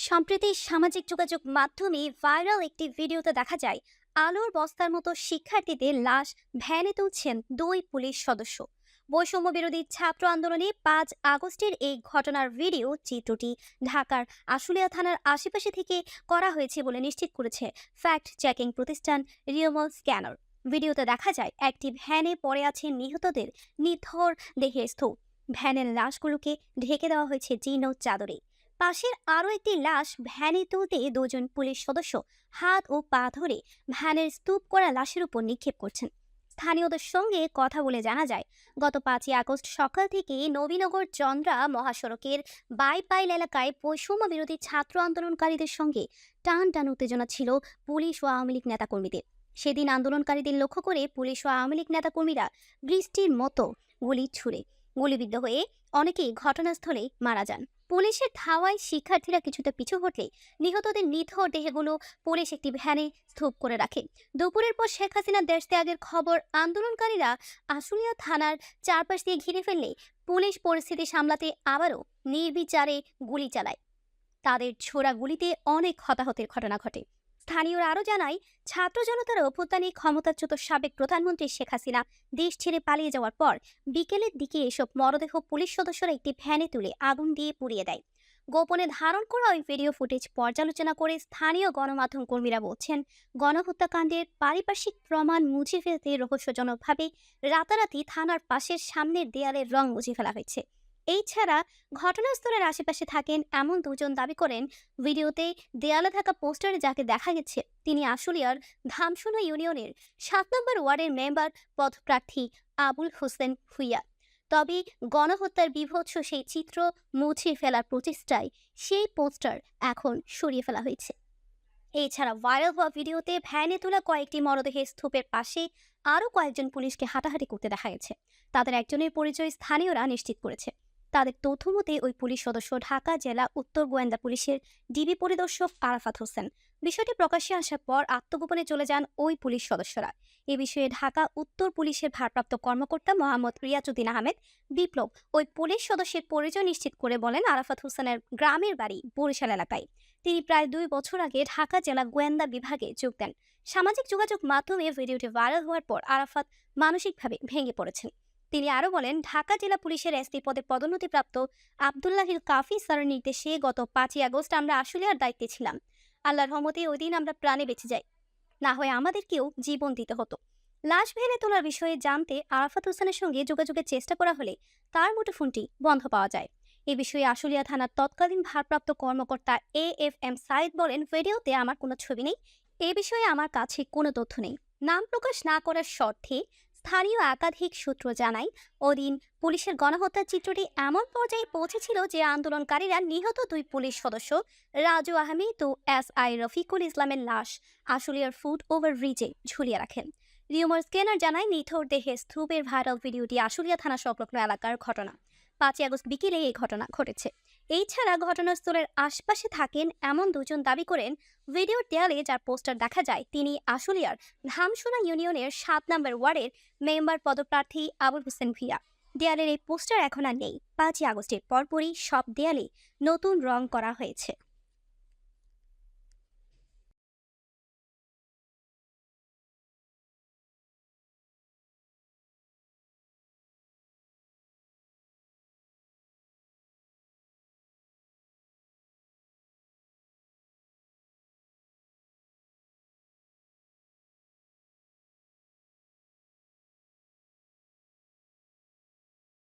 সম্প্রতি সামাজিক যোগাযোগ মাধ্যমে ভাইরাল একটি ভিডিওতে দেখা যায় আলোর বস্তার মতো শিক্ষার্থীদের লাশ ভ্যানে তুলছেন দুই পুলিশ সদস্য। বৈষম্য বিরোধী ছাত্র আন্দোলনে 5 আগস্টের এই ঘটনার ভিডিও চিত্রটি ঢাকার আশুলিয়া থানার আশেপাশে থেকে করা হয়েছে বলে নিশ্চিত করেছে ফ্যাক্ট চেকিং প্রতিষ্ঠান রিওমল স্ক্যানার। ভিডিওতে দেখা যায় একটি ভ্যানে পড়ে আছে নিহতদের নিথর দেহের স্তূপ। ভ্যানের লাশগুলোকে ঢেকে দেওয়া হয়েছে জীর্ণ চাদরে। পাশের আরও একটি লাশ ভ্যানে তুলতে দুজন পুলিশ সদস্য হাত ও পা ধরে ভ্যানের স্তূপ করা লাশের উপর নিক্ষেপ করছেন। স্থানীয়দের সঙ্গে কথা বলে জানা যায়, গত 5ই আগস্ট সকাল থেকে নবীনগর চন্দ্রা মহাসড়কের বাইপাইল এলাকায় বৈষম্য বিরোধী ছাত্র আন্দোলনকারীদের সঙ্গে টান টান উত্তেজনা ছিল পুলিশ ও আওয়ামী লীগ নেতাকর্মীদের। সেদিন আন্দোলনকারীদের লক্ষ্য করে পুলিশ ও আওয়ামী লীগ নেতাকর্মীরা বৃষ্টির মতো গুলি ছুড়ে গুলিবিদ্ধ হয়ে অনেকেই ঘটনাস্থলে মারা যান। পুলিশের ধাওয়ায় শিক্ষার্থীরা কিছুটা পিছু হটলে নিহতদের নিথর দেহগুলো পুলিশ একটি ভ্যানে স্তূপ করে রাখে। দুপুরের পর শেখ হাসিনার দেশ ত্যাগের খবর আন্দোলনকারীরা আশুলিয়া থানার চারপাশ দিয়ে ঘিরে ফেললে পুলিশ পরিস্থিতি সামলাতে আবারও নির্বিচারে গুলি চালায়। তাদের ছোড়া গুলিতে অনেক হতাহতের ঘটনা ঘটে। স্থানীয়রা আরও জানায়, ছাত্র জনতার অভ্যুত্থানে ক্ষমতাচ্যুত সাবেক প্রধানমন্ত্রী শেখ হাসিনা দেশ ছেড়ে পালিয়ে যাওয়ার পর বিকেলের দিকে এসব মরদেহ পুলিশ সদস্যরা একটি ভ্যানে তুলে আগুন দিয়ে পুড়িয়ে দেয়। গোপনে ধারণ করা ওই ভিডিও ফুটেজ পর্যালোচনা করে স্থানীয় গণমাধ্যম কর্মীরা বলছেন, গণহত্যাকাণ্ডের পারিপার্শ্বিক প্রমাণ মুছে ফেলতে রহস্যজনকভাবে রাতারাতি থানার পাশের সামনের দেয়ালের রং মুছে ফেলা হয়েছে। এছাড়া ঘটনাস্থলের আশেপাশে থাকেন এমন দুজন দাবি করেন, ভিডিওতে দেয়ালে থাকা পোস্টারে যাকে দেখা গেছে তিনি আশুলিয়ার ধামসোনা ইউনিয়নের 7 নম্বর ওয়ার্ডের মেম্বার পদপ্রার্থী আবুল হোসেন ভূঁইয়া। তবে গণহত্যার বীভৎস সেই চিত্র মুছে ফেলার প্রচেষ্টায় সেই পোস্টার এখন সরিয়ে ফেলা হয়েছে। এছাড়া ভাইরাল হওয়া ভিডিওতে ভ্যানে তোলা কয়েকটি মরদেহের স্তূপের পাশে আরও কয়েকজন পুলিশকে হাঁটাহাঁটি করতে দেখা গেছে। তাদের একজনের পরিচয় স্থানীয়রা নিশ্চিত করেছে। তাদের তথ্য মতে ওই পুলিশ সদস্য ঢাকা জেলা উত্তর গোয়েন্দা পুলিশের ডিবি পরিদর্শক আরাফাত হোসেন। বিষয়টি প্রকাশ্যে আসার পর আত্মগোপনে চলে যান ওই পুলিশ সদস্যরা। এ বিষয়ে ঢাকা উত্তর পুলিশের ভারপ্রাপ্ত কর্মকর্তা মোহাম্মদ রিয়াজউদ্দিন আহমেদ বিপ্লব ওই পুলিশ সদস্যের পরিচয় নিশ্চিত করে বলেন, আরাফাত হোসেনের গ্রামের বাড়ি বরিশাল এলাকায়। তিনি প্রায় 2 বছর আগে ঢাকা জেলা গোয়েন্দা বিভাগে যোগ দেন। সামাজিক যোগাযোগ মাধ্যমে ভিডিওটি ভাইরাল হওয়ার পর আরাফাত মানসিকভাবে ভেঙে পড়েছেন। তিনি আরও বলেন, ঢাকা জেলা পুলিশের এসপি পদে পদোন্নতিপ্রাপ্ত আব্দুল্লাহিল কাফি স্যারের নির্দেশে গত 5ই আগস্ট আমরা আশুলিয়ার দায়িত্বে ছিলাম। আল্লাহর রহমতে ওই দিন আমরা প্রাণে বেঁচে যাই, না হয় আমাদেরকেও জীবন দিতে হতো। লাশ ভেঙে তোলার বিষয়ে জানতে আরাফাত হোসেনের সঙ্গে যোগাযোগের চেষ্টা করা হলে তার মুঠোফোনটি বন্ধ পাওয়া যায়। এ বিষয়ে আশুলিয়া থানার তৎকালীন ভারপ্রাপ্ত কর্মকর্তা AFM সাইদ বলেন, ভিডিওতে আমার কোনো ছবি নেই, এ বিষয়ে আমার কাছে কোনো তথ্য নেই। নাম প্রকাশ না করার শর্তে স্থানীয় একাধিক সূত্র জানায়, ওদিন পুলিশের গণহত্যার চিত্রটি এমন পর্যায়ে পৌঁছেছিল যে আন্দোলনকারীরা নিহত 2 পুলিশ সদস্য রাজু আহমেদ ও SI রফিকুল ইসলামের লাশ আশুলিয়ার ফুট ওভার ব্রিজে ঝুলিয়ে রাখেন। রিউমার স্ক্যানার জানায়, নিথর দেহে স্তূপের ভাইরাল ভিডিওটি আশুলিয়া থানা সংলগ্ন এলাকার ঘটনা। 5ই আগস্ট বিকেলে এই ঘটনা ঘটেছে। এছাড়া ঘটনাস্থলের আশপাশে থাকেন এমন দুজন দাবি করেন, ভিডিওর দেয়ালে যার পোস্টার দেখা যায় তিনি আশুলিয়ার ধামসোনা ইউনিয়নের 7 নম্বর ওয়ার্ডের মেম্বার পদপ্রার্থী আবুল হোসেন ভূঁইয়া। দেয়ালের এই পোস্টার এখন আর নেই। 5ই আগস্টের পরপরই সব দেয়ালে নতুন রং করা হয়েছে।